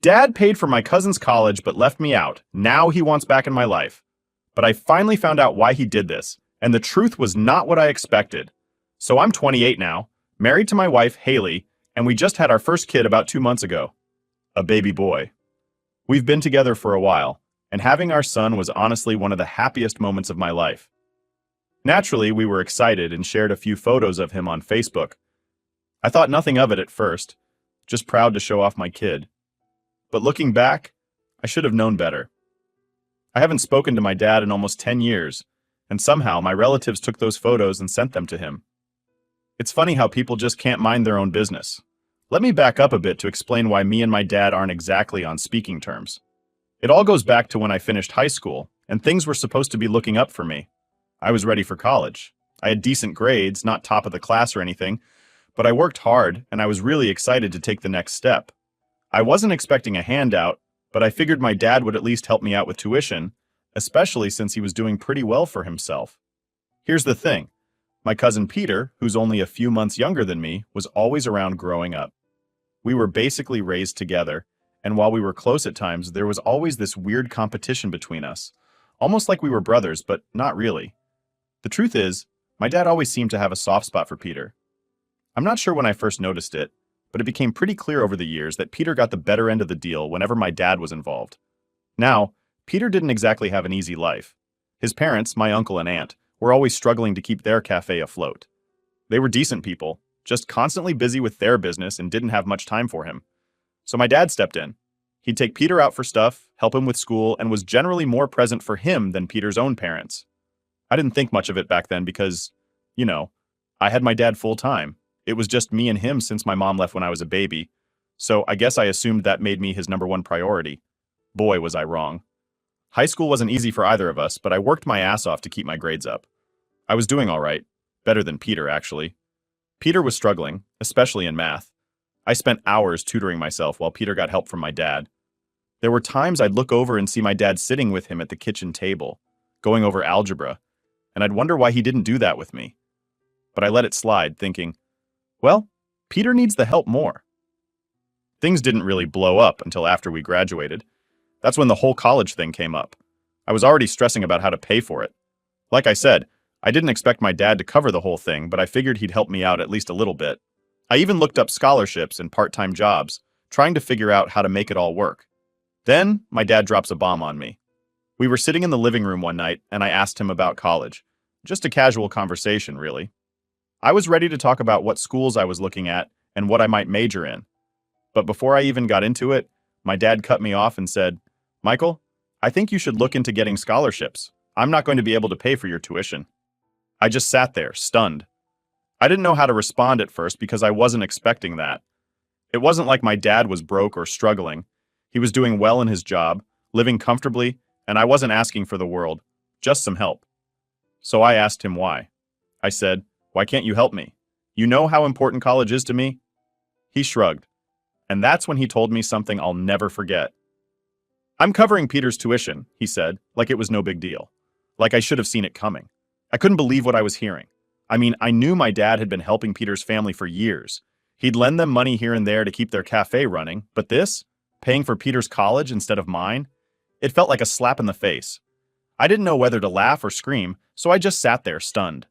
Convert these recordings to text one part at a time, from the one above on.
Dad paid for my cousin's college but left me out. Now he wants back in my life. But I finally found out why he did this, and the truth was not what I expected. So I'm 28 now, married to my wife, Haley, and we just had our first kid about 2 months ago. A baby boy. We've been together for a while, and having our son was honestly one of the happiest moments of my life. Naturally, we were excited and shared a few photos of him on Facebook. I thought nothing of it at first, just proud to show off my kid. But looking back, I should have known better. I haven't spoken to my dad in almost 10 years, and somehow my relatives took those photos and sent them to him. It's funny how people just can't mind their own business. Let me back up a bit to explain why me and my dad aren't exactly on speaking terms. It all goes back to when I finished high school, and things were supposed to be looking up for me. I was ready for college. I had decent grades, not top of the class or anything, but I worked hard, and I was really excited to take the next step. I wasn't expecting a handout, but I figured my dad would at least help me out with tuition, especially since he was doing pretty well for himself. Here's the thing. My cousin Peter, who's only a few months younger than me, was always around growing up. We were basically raised together, and while we were close at times, there was always this weird competition between us. Almost like we were brothers, but not really. The truth is, my dad always seemed to have a soft spot for Peter. I'm not sure when I first noticed it, but it became pretty clear over the years that Peter got the better end of the deal whenever my dad was involved. Now, Peter didn't exactly have an easy life. His parents, my uncle and aunt, were always struggling to keep their cafe afloat. They were decent people, just constantly busy with their business and didn't have much time for him. So my dad stepped in. He'd take Peter out for stuff, help him with school, and was generally more present for him than Peter's own parents. I didn't think much of it back then because, I had my dad full time. It was just me and him since my mom left when I was a baby, so I guess I assumed that made me his number one priority. Boy, was I wrong. High school wasn't easy for either of us, but I worked my ass off to keep my grades up. I was doing all right. Better than Peter, actually. Peter was struggling, especially in math. I spent hours tutoring myself while Peter got help from my dad. There were times I'd look over and see my dad sitting with him at the kitchen table, going over algebra, and I'd wonder why he didn't do that with me. But I let it slide, thinking, well, Peter needs the help more. Things didn't really blow up until after we graduated. That's when the whole college thing came up. I was already stressing about how to pay for it. Like I said, I didn't expect my dad to cover the whole thing, but I figured he'd help me out at least a little bit. I even looked up scholarships and part-time jobs, trying to figure out how to make it all work. Then, my dad drops a bomb on me. We were sitting in the living room one night, and I asked him about college. Just a casual conversation, really. I was ready to talk about what schools I was looking at and what I might major in. But before I even got into it, my dad cut me off and said, Michael, I think you should look into getting scholarships. I'm not going to be able to pay for your tuition. I just sat there, stunned. I didn't know how to respond at first because I wasn't expecting that. It wasn't like my dad was broke or struggling. He was doing well in his job, living comfortably, and I wasn't asking for the world, just some help. So I asked him why. I said, why can't you help me? You know how important college is to me? He shrugged. And that's when he told me something I'll never forget. I'm covering Peter's tuition, he said, like it was no big deal. Like I should have seen it coming. I couldn't believe what I was hearing. I mean, I knew my dad had been helping Peter's family for years. He'd lend them money here and there to keep their cafe running, but this, paying for Peter's college instead of mine, it felt like a slap in the face. I didn't know whether to laugh or scream, so I just sat there, stunned.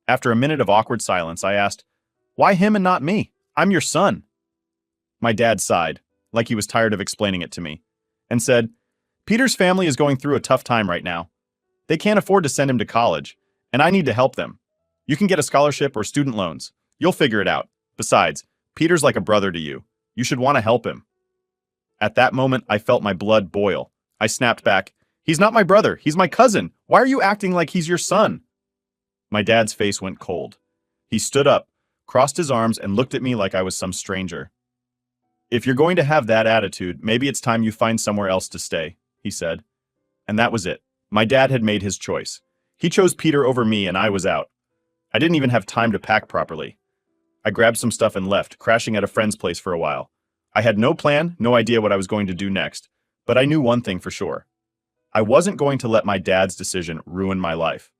After a minute of awkward silence, I asked, why him and not me? I'm your son. My dad sighed, like he was tired of explaining it to me, and said, Peter's family is going through a tough time right now. They can't afford to send him to college, and I need to help them. You can get a scholarship or student loans. You'll figure it out. Besides, Peter's like a brother to you. You should want to help him. At that moment, I felt my blood boil. I snapped back, he's not my brother, he's my cousin. Why are you acting like he's your son? My dad's face went cold. He stood up, crossed his arms, and looked at me like I was some stranger. If you're going to have that attitude, maybe it's time you find somewhere else to stay, he said. And that was it. My dad had made his choice. He chose Peter over me, and I was out. I didn't even have time to pack properly. I grabbed some stuff and left, crashing at a friend's place for a while. I had no plan, no idea what I was going to do next, but I knew one thing for sure. I wasn't going to let my dad's decision ruin my life.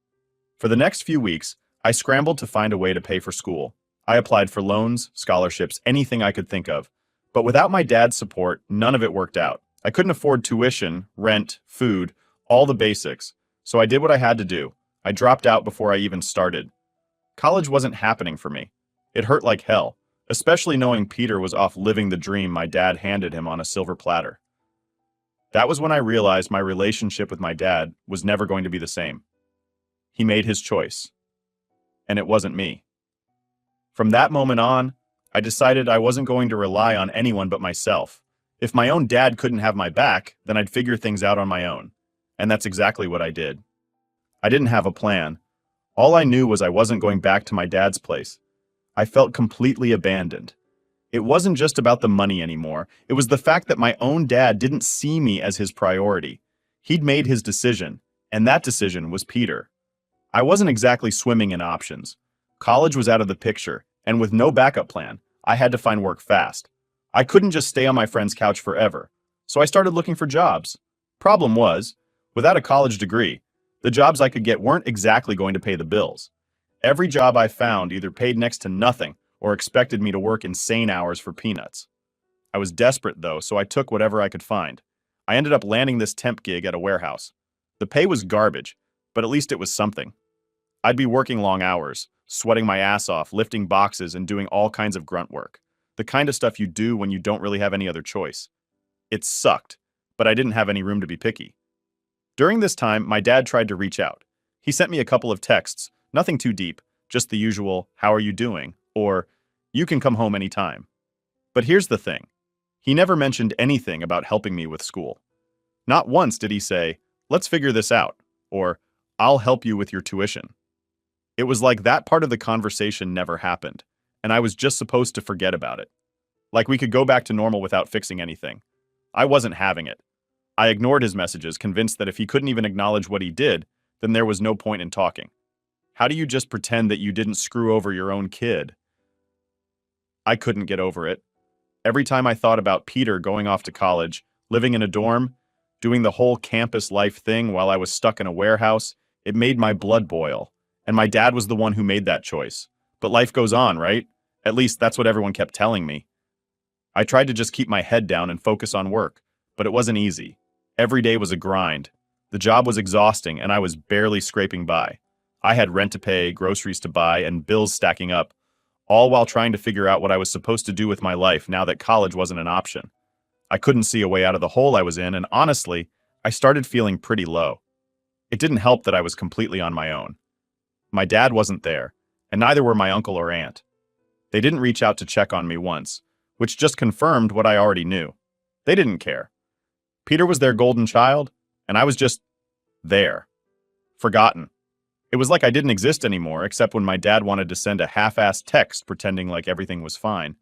For the next few weeks, I scrambled to find a way to pay for school. I applied for loans, scholarships, anything I could think of, But without my dad's support, none of it worked out. I couldn't afford tuition, rent, food, all the basics. So I did what I had to do. I dropped out before I even started. College wasn't happening for me. It hurt like hell, especially knowing Peter was off living the dream my dad handed him on a silver platter. That was when I realized my relationship with my dad was never going to be the same. He made his choice, and it wasn't me. From that moment on, I decided I wasn't going to rely on anyone but myself. If my own dad couldn't have my back, then I'd figure things out on my own. And that's exactly what I did. I didn't have a plan. All I knew was I wasn't going back to my dad's place. I felt completely abandoned. It wasn't just about the money anymore. It was the fact that my own dad didn't see me as his priority. He'd made his decision, and that decision was Peter. I wasn't exactly swimming in options. College was out of the picture, and with no backup plan, I had to find work fast. I couldn't just stay on my friend's couch forever, so I started looking for jobs. Problem was, without a college degree, the jobs I could get weren't exactly going to pay the bills. Every job I found either paid next to nothing or expected me to work insane hours for peanuts. I was desperate though, so I took whatever I could find. I ended up landing this temp gig at a warehouse. The pay was garbage, but at least it was something. I'd be working long hours, sweating my ass off, lifting boxes, and doing all kinds of grunt work. The kind of stuff you do when you don't really have any other choice. It sucked, but I didn't have any room to be picky. During this time, my dad tried to reach out. He sent me a couple of texts, nothing too deep, just the usual, "How are you doing?" or "You can come home anytime." But here's the thing. He never mentioned anything about helping me with school. Not once did he say, "Let's figure this out," or "I'll help you with your tuition." It was like that part of the conversation never happened, and I was just supposed to forget about it. Like we could go back to normal without fixing anything. I wasn't having it. I ignored his messages, convinced that if he couldn't even acknowledge what he did, then there was no point in talking. How do you just pretend that you didn't screw over your own kid? I couldn't get over it. Every time I thought about Peter going off to college, living in a dorm, doing the whole campus life thing while I was stuck in a warehouse, it made my blood boil. And my dad was the one who made that choice. But life goes on, right? At least that's what everyone kept telling me. I tried to just keep my head down and focus on work, but it wasn't easy. Every day was a grind. The job was exhausting, and I was barely scraping by. I had rent to pay, groceries to buy, and bills stacking up, all while trying to figure out what I was supposed to do with my life now that college wasn't an option. I couldn't see a way out of the hole I was in, and honestly, I started feeling pretty low. It didn't help that I was completely on my own. My dad wasn't there, and neither were my uncle or aunt. They didn't reach out to check on me once, which just confirmed what I already knew. They didn't care. Peter was their golden child, and I was just there. Forgotten. It was like I didn't exist anymore, except when my dad wanted to send a half-assed text pretending like everything was fine.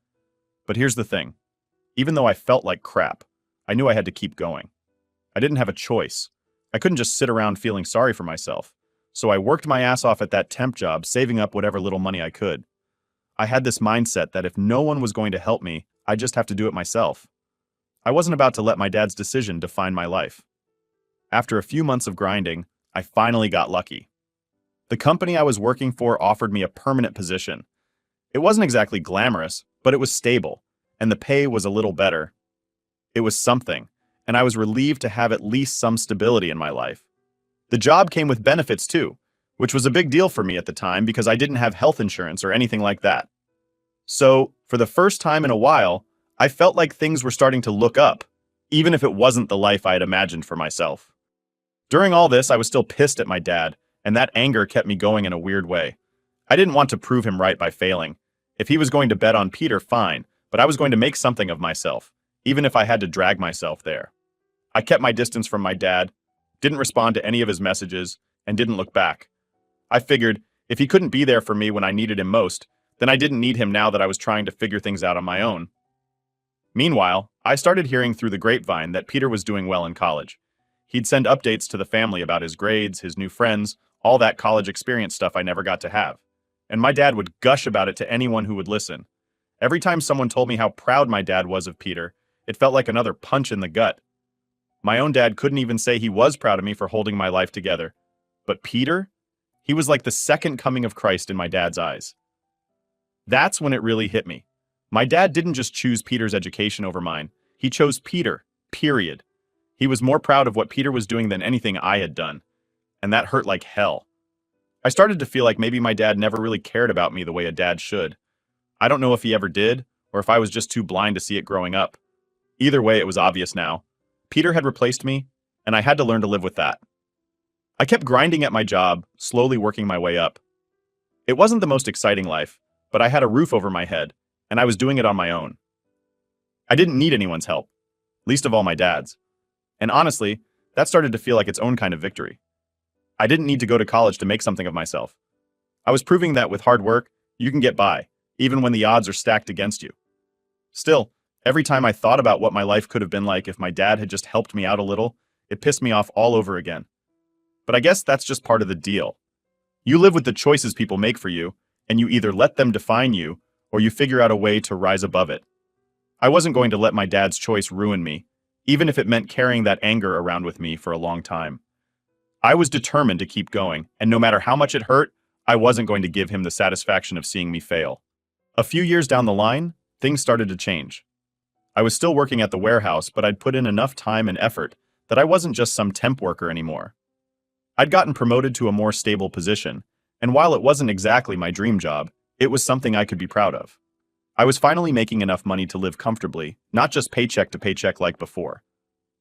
But here's the thing. Even though I felt like crap, I knew I had to keep going. I didn't have a choice. I couldn't just sit around feeling sorry for myself. So I worked my ass off at that temp job, saving up whatever little money I could. I had this mindset that if no one was going to help me, I'd just have to do it myself. I wasn't about to let my dad's decision define my life. After a few months of grinding, I finally got lucky. The company I was working for offered me a permanent position. It wasn't exactly glamorous, but it was stable, and the pay was a little better. It was something, and I was relieved to have at least some stability in my life. The job came with benefits too, which was a big deal for me at the time because I didn't have health insurance or anything like that. So, for the first time in a while, I felt like things were starting to look up, even if it wasn't the life I had imagined for myself. During all this, I was still pissed at my dad, and that anger kept me going in a weird way. I didn't want to prove him right by failing. If he was going to bet on Peter, fine, but I was going to make something of myself, even if I had to drag myself there. I kept my distance from my dad, didn't respond to any of his messages, and didn't look back. I figured, if he couldn't be there for me when I needed him most, then I didn't need him now that I was trying to figure things out on my own. Meanwhile, I started hearing through the grapevine that Peter was doing well in college. He'd send updates to the family about his grades, his new friends, all that college experience stuff I never got to have. And my dad would gush about it to anyone who would listen. Every time someone told me how proud my dad was of Peter, it felt like another punch in the gut. My own dad couldn't even say he was proud of me for holding my life together. But Peter? He was like the second coming of Christ in my dad's eyes. That's when it really hit me. My dad didn't just choose Peter's education over mine. He chose Peter, period. He was more proud of what Peter was doing than anything I had done. And that hurt like hell. I started to feel like maybe my dad never really cared about me the way a dad should. I don't know if he ever did, or if I was just too blind to see it growing up. Either way, it was obvious now. Peter had replaced me, and I had to learn to live with that. I kept grinding at my job, slowly working my way up. It wasn't the most exciting life, but I had a roof over my head, and I was doing it on my own. I didn't need anyone's help, least of all my dad's. And honestly, that started to feel like its own kind of victory. I didn't need to go to college to make something of myself. I was proving that with hard work, you can get by, even when the odds are stacked against you. Still, every time I thought about what my life could have been like if my dad had just helped me out a little, it pissed me off all over again. But I guess that's just part of the deal. You live with the choices people make for you, and you either let them define you, or you figure out a way to rise above it. I wasn't going to let my dad's choice ruin me, even if it meant carrying that anger around with me for a long time. I was determined to keep going, and no matter how much it hurt, I wasn't going to give him the satisfaction of seeing me fail. A few years down the line, things started to change. I was still working at the warehouse, but I'd put in enough time and effort that I wasn't just some temp worker anymore. I'd gotten promoted to a more stable position, and while it wasn't exactly my dream job, it was something I could be proud of. I was finally making enough money to live comfortably, not just paycheck to paycheck like before.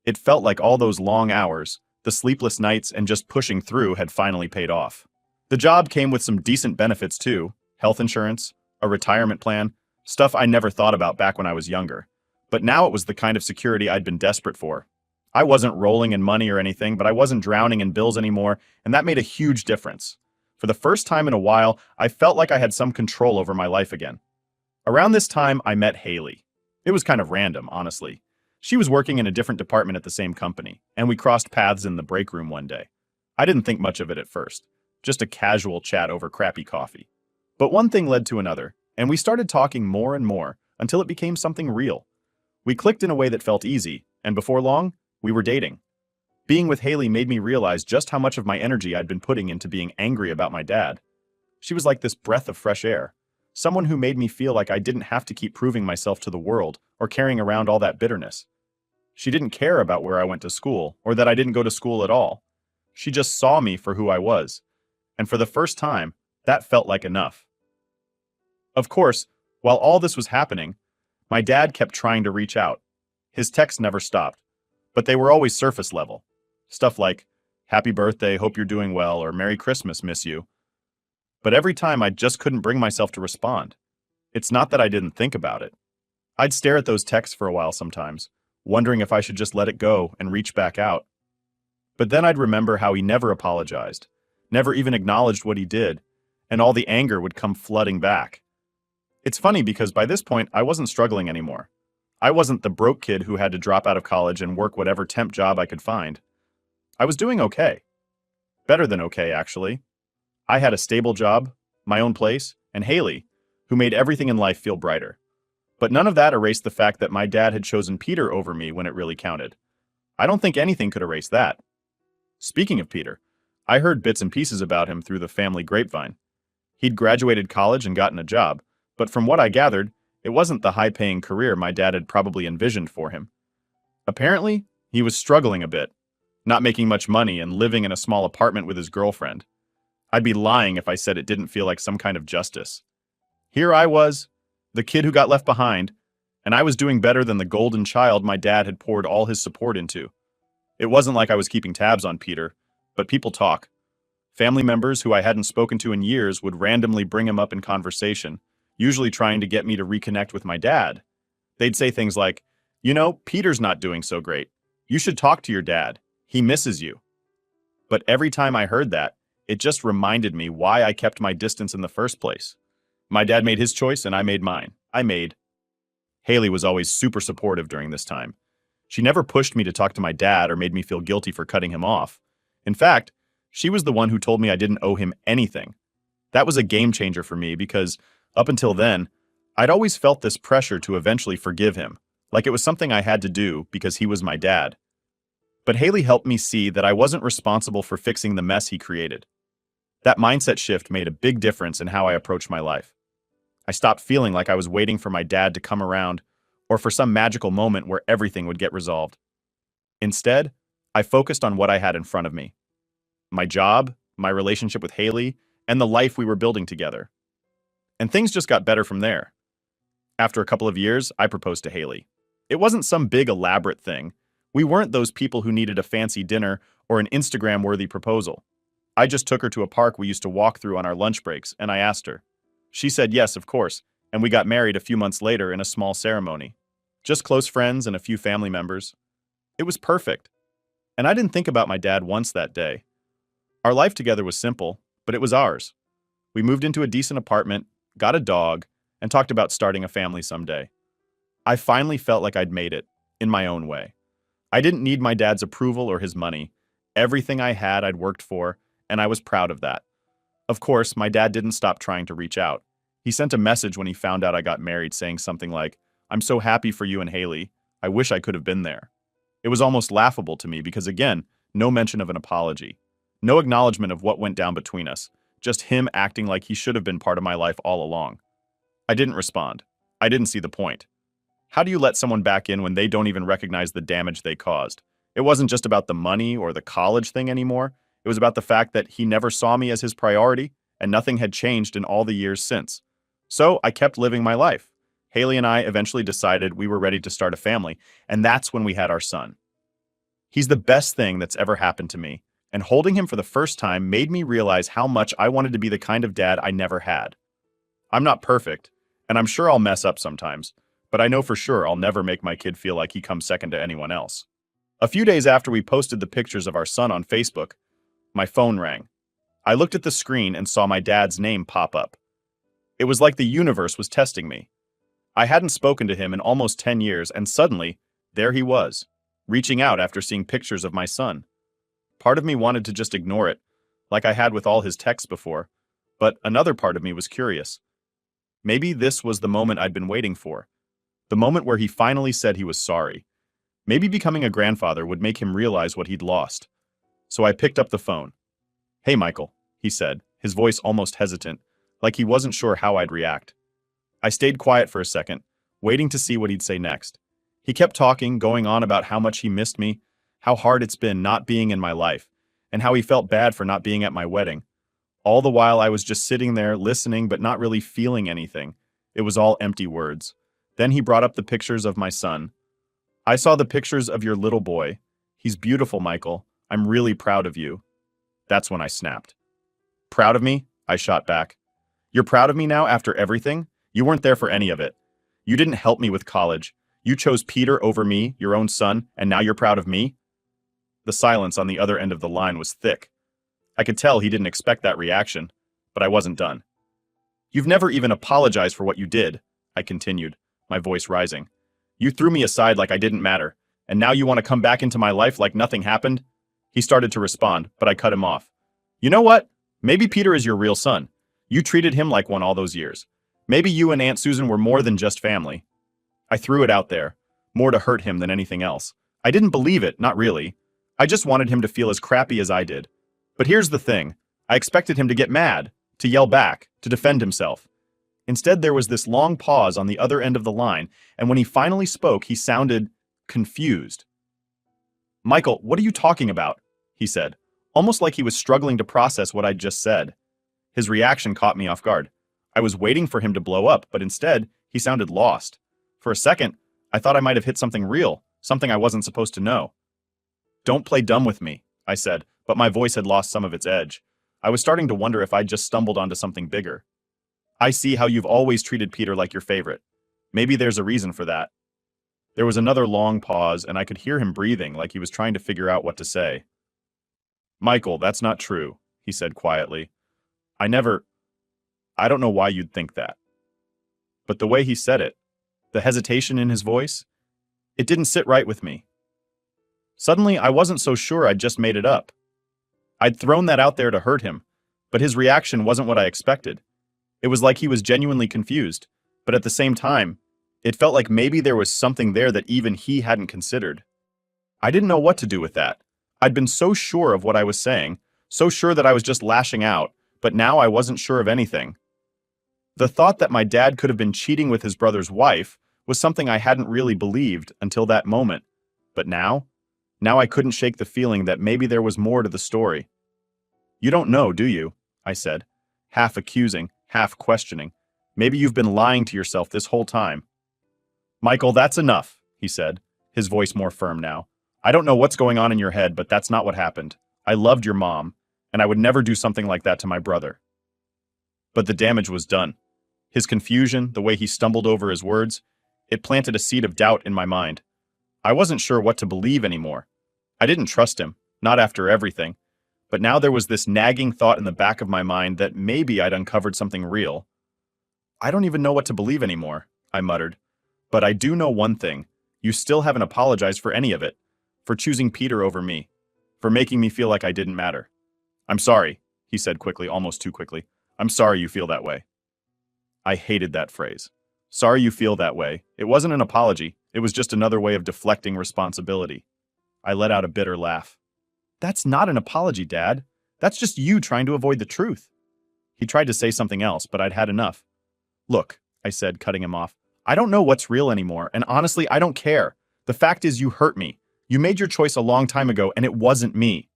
It felt like all those long hours, the sleepless nights, and just pushing through had finally paid off. The job came with some decent benefits too: health insurance, a retirement plan, stuff I never thought about back when I was younger. But now it was the kind of security I'd been desperate for. I wasn't rolling in money or anything, but I wasn't drowning in bills anymore, and that made a huge difference. For the first time in a while, I felt like I had some control over my life again. Around this time, I met Haley. It was kind of random, honestly. She was working in a different department at the same company, and we crossed paths in the break room one day. I didn't think much of it at first, just a casual chat over crappy coffee. But one thing led to another, and we started talking more and more until it became something real. We clicked in a way that felt easy, and before long, we were dating. Being with Haley made me realize just how much of my energy I'd been putting into being angry about my dad. She was like this breath of fresh air, someone who made me feel like I didn't have to keep proving myself to the world or carrying around all that bitterness. She didn't care about where I went to school or that I didn't go to school at all. She just saw me for who I was. And for the first time, that felt like enough. Of course, while all this was happening, my dad kept trying to reach out. His texts never stopped, but they were always surface level. Stuff like, "Happy birthday, hope you're doing well," or "Merry Christmas, miss you." But every time I just couldn't bring myself to respond. It's not that I didn't think about it. I'd stare at those texts for a while sometimes, wondering if I should just let it go and reach back out. But then I'd remember how he never apologized, never even acknowledged what he did, and all the anger would come flooding back. It's funny because by this point, I wasn't struggling anymore. I wasn't the broke kid who had to drop out of college and work whatever temp job I could find. I was doing okay. Better than okay, actually. I had a stable job, my own place, and Haley, who made everything in life feel brighter. But none of that erased the fact that my dad had chosen Peter over me when it really counted. I don't think anything could erase that. Speaking of Peter, I heard bits and pieces about him through the family grapevine. He'd graduated college and gotten a job, but from what I gathered, it wasn't the high-paying career my dad had probably envisioned for him. Apparently, he was struggling a bit, not making much money and living in a small apartment with his girlfriend. I'd be lying if I said it didn't feel like some kind of justice. Here I was, the kid who got left behind, and I was doing better than the golden child my dad had poured all his support into. It wasn't like I was keeping tabs on Peter, but people talk. Family members who I hadn't spoken to in years would randomly bring him up in conversation, usually trying to get me to reconnect with my dad. They'd say things like, "You know, Peter's not doing so great. You should talk to your dad. He misses you." But every time I heard that, it just reminded me why I kept my distance in the first place. My dad made his choice and I made mine. Haley was always super supportive during this time. She never pushed me to talk to my dad or made me feel guilty for cutting him off. In fact, she was the one who told me I didn't owe him anything. That was a game changer for me because, up until then, I'd always felt this pressure to eventually forgive him, like it was something I had to do because he was my dad. But Haley helped me see that I wasn't responsible for fixing the mess he created. That mindset shift made a big difference in how I approached my life. I stopped feeling like I was waiting for my dad to come around or for some magical moment where everything would get resolved. Instead, I focused on what I had in front of me: my job, my relationship with Haley, and the life we were building together. And things just got better from there. After a couple of years, I proposed to Haley. It wasn't some big elaborate thing. We weren't those people who needed a fancy dinner or an Instagram-worthy proposal. I just took her to a park we used to walk through on our lunch breaks, and I asked her. She said yes, of course, and we got married a few months later in a small ceremony. Just close friends and a few family members. It was perfect. And I didn't think about my dad once that day. Our life together was simple, but it was ours. We moved into a decent apartment, got a dog, and talked about starting a family someday. I finally felt like I'd made it, in my own way. I didn't need my dad's approval or his money. Everything I had I'd worked for, and I was proud of that. Of course, my dad didn't stop trying to reach out. He sent a message when he found out I got married saying something like, "I'm so happy for you and Haley. I wish I could have been there." It was almost laughable to me because, again, no mention of an apology. No acknowledgement of what went down between us. Just him acting like he should have been part of my life all along. I didn't respond. I didn't see the point. How do you let someone back in when they don't even recognize the damage they caused? It wasn't just about the money or the college thing anymore. It was about the fact that he never saw me as his priority, and nothing had changed in all the years since. So I kept living my life. Haley and I eventually decided we were ready to start a family, and that's when we had our son. He's the best thing that's ever happened to me, and holding him for the first time made me realize how much I wanted to be the kind of dad I never had. I'm not perfect, and I'm sure I'll mess up sometimes, but I know for sure I'll never make my kid feel like he comes second to anyone else. A few days after we posted the pictures of our son on Facebook, my phone rang. I looked at the screen and saw my dad's name pop up. It was like the universe was testing me. I hadn't spoken to him in almost 10 years, and suddenly, there he was, reaching out after seeing pictures of my son. Part of me wanted to just ignore it, like I had with all his texts before, but another part of me was curious. Maybe this was the moment I'd been waiting for. The moment where he finally said he was sorry. Maybe becoming a grandfather would make him realize what he'd lost. So I picked up the phone. "Hey, Michael," he said, his voice almost hesitant, like he wasn't sure how I'd react. I stayed quiet for a second, waiting to see what he'd say next. He kept talking, going on about how much he missed me, how hard it's been not being in my life, and how he felt bad for not being at my wedding. All the while I was just sitting there, listening but not really feeling anything. It was all empty words. Then he brought up the pictures of my son. "I saw the pictures of your little boy. He's beautiful, Michael. I'm really proud of you." That's when I snapped. "Proud of me?" I shot back. "You're proud of me now after everything? You weren't there for any of it. You didn't help me with college. You chose Peter over me, your own son, and now you're proud of me?" The silence on the other end of the line was thick. I could tell he didn't expect that reaction, but I wasn't done. "You've never even apologized for what you did," I continued, my voice rising. "You threw me aside like I didn't matter, and now you want to come back into my life like nothing happened?" He started to respond, but I cut him off. "You know what? Maybe Peter is your real son. You treated him like one all those years. Maybe you and Aunt Susan were more than just family." I threw it out there, more to hurt him than anything else. I didn't believe it, not really. I just wanted him to feel as crappy as I did. But here's the thing. I expected him to get mad, to yell back, to defend himself. Instead, there was this long pause on the other end of the line, and when he finally spoke, he sounded confused. "Michael, what are you talking about?" he said, almost like he was struggling to process what I'd just said. His reaction caught me off guard. I was waiting for him to blow up, but instead, he sounded lost. For a second, I thought I might have hit something real, something I wasn't supposed to know. "Don't play dumb with me," I said, but my voice had lost some of its edge. I was starting to wonder if I'd just stumbled onto something bigger. "I see how you've always treated Peter like your favorite. Maybe there's a reason for that." There was another long pause, and I could hear him breathing like he was trying to figure out what to say. "Michael, that's not true," he said quietly. I don't know why you'd think that." But the way he said it, the hesitation in his voice, it didn't sit right with me. Suddenly, I wasn't so sure I'd just made it up. I'd thrown that out there to hurt him, but his reaction wasn't what I expected. It was like he was genuinely confused, but at the same time, it felt like maybe there was something there that even he hadn't considered. I didn't know what to do with that. I'd been so sure of what I was saying, so sure that I was just lashing out, but now I wasn't sure of anything. The thought that my dad could have been cheating with his brother's wife was something I hadn't really believed until that moment. But now I couldn't shake the feeling that maybe there was more to the story. "You don't know, do you?" I said, half accusing, half questioning. "Maybe you've been lying to yourself this whole time." "Michael, that's enough," he said, his voice more firm now. "I don't know what's going on in your head, but that's not what happened. I loved your mom, and I would never do something like that to my brother." But the damage was done. His confusion, the way he stumbled over his words, it planted a seed of doubt in my mind. I wasn't sure what to believe anymore. I didn't trust him, not after everything. But now there was this nagging thought in the back of my mind that maybe I'd uncovered something real. "I don't even know what to believe anymore," I muttered. "But I do know one thing. You still haven't apologized for any of it. For choosing Peter over me. For making me feel like I didn't matter." "I'm sorry," he said quickly, almost too quickly. "I'm sorry you feel that way." I hated that phrase. Sorry you feel that way. It wasn't an apology. It was just another way of deflecting responsibility. I let out a bitter laugh. "That's not an apology, Dad. That's just you trying to avoid the truth." He tried to say something else, but I'd had enough. "Look," I said, cutting him off, "I don't know what's real anymore, and honestly, I don't care. The fact is you hurt me. You made your choice a long time ago, and it wasn't me."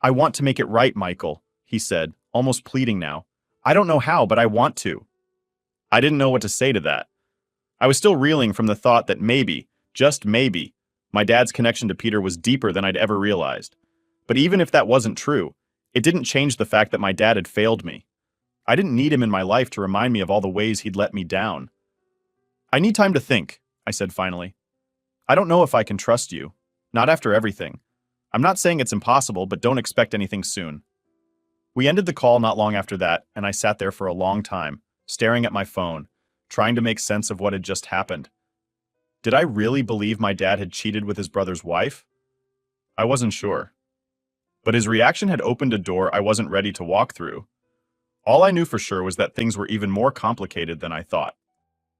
"I want to make it right, Michael," he said, almost pleading now. "I don't know how, but I want to." I didn't know what to say to that. I was still reeling from the thought that maybe, just maybe, my dad's connection to Peter was deeper than I'd ever realized. But even if that wasn't true, it didn't change the fact that my dad had failed me. I didn't need him in my life to remind me of all the ways he'd let me down. "I need time to think," I said finally. "I don't know if I can trust you. Not after everything. I'm not saying it's impossible, but don't expect anything soon." We ended the call not long after that, and I sat there for a long time, staring at my phone, trying to make sense of what had just happened. Did I really believe my dad had cheated with his brother's wife? I wasn't sure. But his reaction had opened a door I wasn't ready to walk through. All I knew for sure was that things were even more complicated than I thought.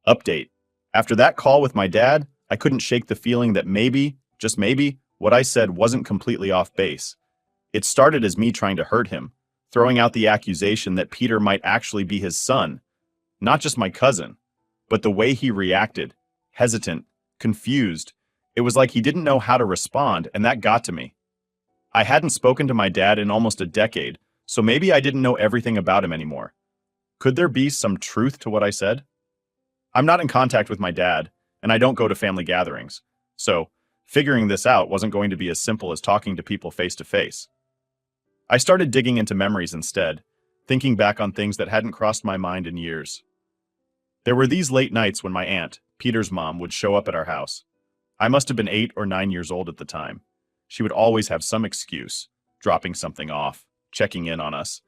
Update. After that call with my dad, I couldn't shake the feeling that maybe, just maybe, what I said wasn't completely off base. It started as me trying to hurt him, throwing out the accusation that Peter might actually be his son. Not just my cousin, but the way he reacted, hesitant, confused. It was like he didn't know how to respond, and that got to me. I hadn't spoken to my dad in almost a decade, so maybe I didn't know everything about him anymore. Could there be some truth to what I said? I'm not in contact with my dad, and I don't go to family gatherings, so figuring this out wasn't going to be as simple as talking to people face to face. I started digging into memories instead, thinking back on things that hadn't crossed my mind in years. There were these late nights when my aunt, Peter's mom, would show up at our house. I must have been 8 or 9 years old at the time. She would always have some excuse, dropping something off, checking in on us.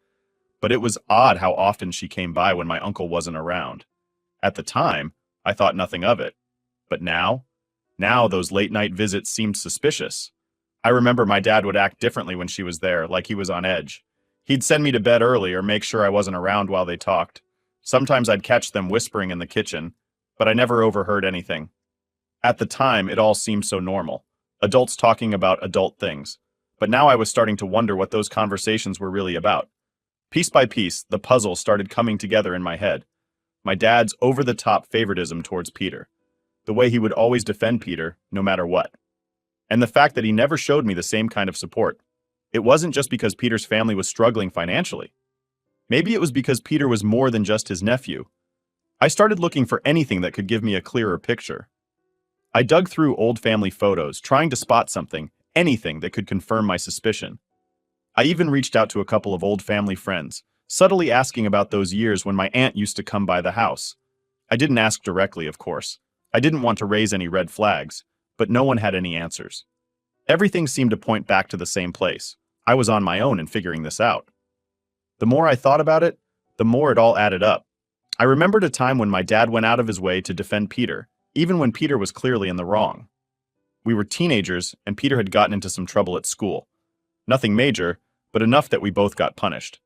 But it was odd how often she came by when my uncle wasn't around. At the time, I thought nothing of it. But now those late-night visits seemed suspicious. I remember my dad would act differently when she was there, like he was on edge. He'd send me to bed early or make sure I wasn't around while they talked. Sometimes I'd catch them whispering in the kitchen, but I never overheard anything. At the time, it all seemed so normal. Adults talking about adult things. But now I was starting to wonder what those conversations were really about. Piece by piece, the puzzle started coming together in my head. My dad's over-the-top favoritism towards Peter. The way he would always defend Peter, no matter what. And the fact that he never showed me the same kind of support. It wasn't just because Peter's family was struggling financially. Maybe it was because Peter was more than just his nephew. I started looking for anything that could give me a clearer picture. I dug through old family photos, trying to spot something, anything that could confirm my suspicion. I even reached out to a couple of old family friends, subtly asking about those years when my aunt used to come by the house. I didn't ask directly, of course. I didn't want to raise any red flags, but no one had any answers. Everything seemed to point back to the same place. I was on my own in figuring this out. The more I thought about it, the more it all added up. I remembered a time when my dad went out of his way to defend Peter, even when Peter was clearly in the wrong. We were teenagers, and Peter had gotten into some trouble at school. Nothing major, but enough that we both got punished.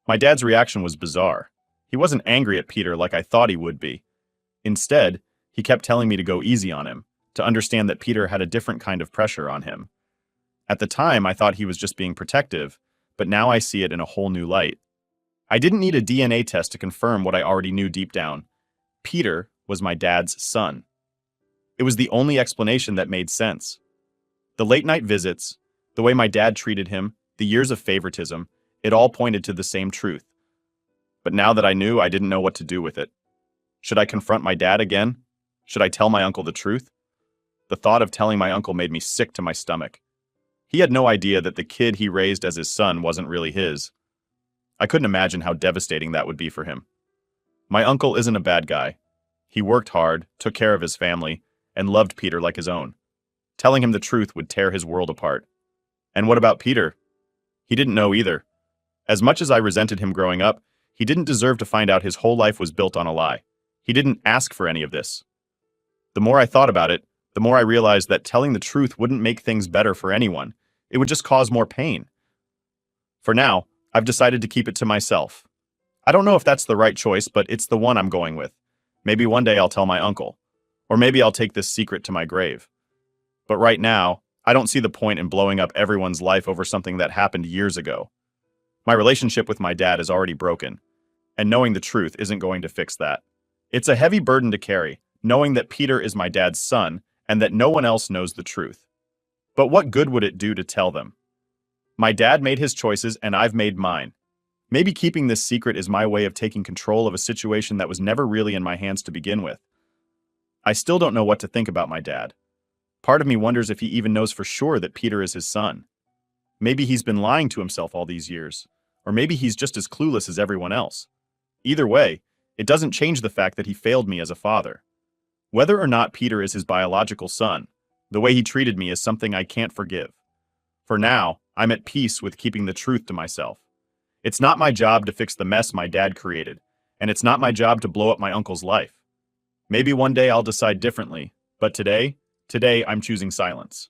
My dad's reaction was bizarre. He wasn't angry at Peter like I thought he would be. Instead, he kept telling me to go easy on him, to understand that Peter had a different kind of pressure on him. At the time, I thought he was just being protective, but now I see it in a whole new light. I didn't need a DNA test to confirm what I already knew deep down. Peter was my dad's son. It was the only explanation that made sense. The late-night visits, the way my dad treated him, the years of favoritism, it all pointed to the same truth. But now that I knew, I didn't know what to do with it. Should I confront my dad again? Should I tell my uncle the truth? The thought of telling my uncle made me sick to my stomach. He had no idea that the kid he raised as his son wasn't really his. I couldn't imagine how devastating that would be for him. My uncle isn't a bad guy. He worked hard, took care of his family, and loved Peter like his own. Telling him the truth would tear his world apart. And what about Peter? He didn't know either. As much as I resented him growing up, he didn't deserve to find out his whole life was built on a lie. He didn't ask for any of this. The more I thought about it, the more I realized that telling the truth wouldn't make things better for anyone. It would just cause more pain. For now, I've decided to keep it to myself. I don't know if that's the right choice, but it's the one I'm going with. Maybe one day I'll tell my uncle. Or maybe I'll take this secret to my grave. But right now, I don't see the point in blowing up everyone's life over something that happened years ago. My relationship with my dad is already broken, and knowing the truth isn't going to fix that. It's a heavy burden to carry, knowing that Peter is my dad's son and that no one else knows the truth. But what good would it do to tell them? My dad made his choices and I've made mine. Maybe keeping this secret is my way of taking control of a situation that was never really in my hands to begin with. I still don't know what to think about my dad. Part of me wonders if he even knows for sure that Peter is his son. Maybe he's been lying to himself all these years, or maybe he's just as clueless as everyone else. Either way, it doesn't change the fact that he failed me as a father. Whether or not Peter is his biological son, the way he treated me is something I can't forgive. For now, I'm at peace with keeping the truth to myself. It's not my job to fix the mess my dad created, and it's not my job to blow up my uncle's life. Maybe one day I'll decide differently, but today I'm choosing silence.